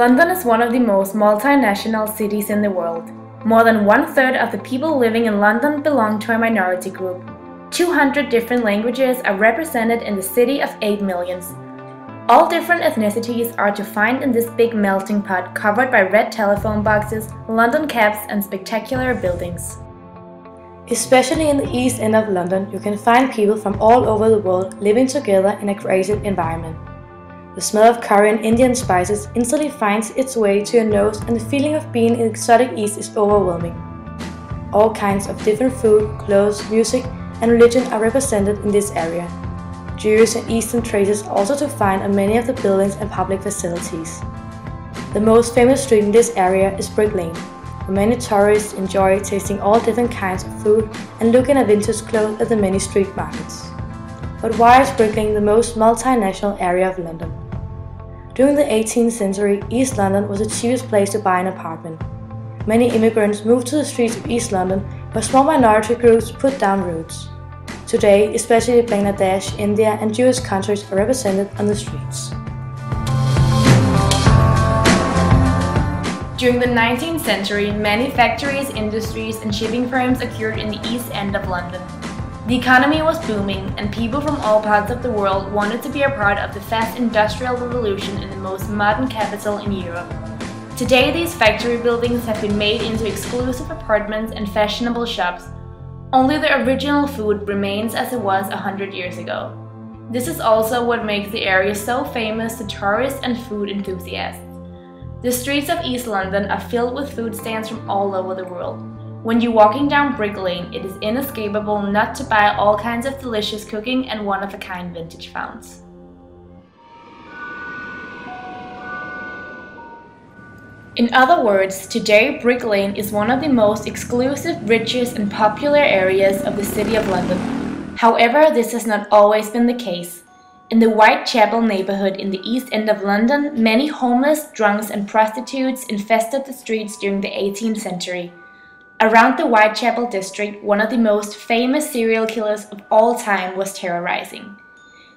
London is one of the most multinational cities in the world. More than one-third of the people living in London belong to a minority group. 200 different languages are represented in the city of 8 million. All different ethnicities are to find in this big melting pot covered by red telephone boxes, London cabs and spectacular buildings. Especially in the east end of London, you can find people from all over the world living together in a creative environment. The smell of curry and Indian spices instantly finds its way to your nose, and the feeling of being in the exotic East is overwhelming. All kinds of different food, clothes, music and religion are represented in this area. Jewish and Eastern traces also to find on many of the buildings and public facilities. The most famous street in this area is Brick Lane, where many tourists enjoy tasting all different kinds of food and looking at vintage clothes at the many street markets. But why is Brick Lane the most multinational area of London? During the 18th century, East London was the cheapest place to buy an apartment. Many immigrants moved to the streets of East London, where small minority groups put down roots. Today, especially Bangladesh, India and Jewish countries are represented on the streets. During the 19th century, many factories, industries and shipping firms occurred in the East End of London. The economy was booming, and people from all parts of the world wanted to be a part of the fast industrial revolution in the most modern capital in Europe. Today, these factory buildings have been made into exclusive apartments and fashionable shops. Only the original food remains as it was 100 years ago. This is also what makes the area so famous to tourists and food enthusiasts. The streets of East London are filled with food stands from all over the world. When you're walking down Brick Lane, it is inescapable not to buy all kinds of delicious cooking and one-of-a-kind vintage founds. In other words, today Brick Lane is one of the most exclusive, richest and popular areas of the City of London. However, this has not always been the case. In the Whitechapel neighborhood in the East End of London, many homeless, drunks and prostitutes infested the streets during the 18th century. Around the Whitechapel district, one of the most famous serial killers of all time was terrorizing.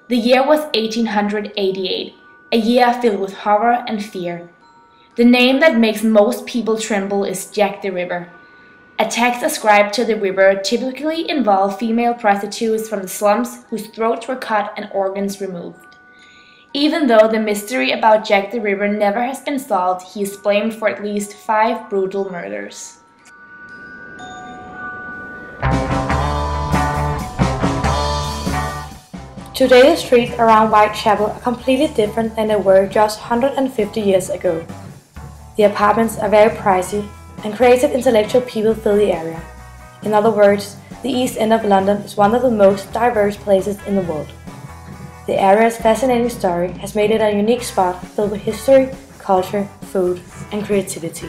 The year was 1888, a year filled with horror and fear. The name that makes most people tremble is Jack the Ripper. Attacks ascribed to the river typically involve female prostitutes from the slums whose throats were cut and organs removed. Even though the mystery about Jack the Ripper never has been solved, he is blamed for at least 5 brutal murders. Today the streets around Whitechapel are completely different than they were just 150 years ago. The apartments are very pricey, and creative intellectual people fill the area. In other words, the East End of London is one of the most diverse places in the world. The area's fascinating story has made it a unique spot filled with history, culture, food and creativity.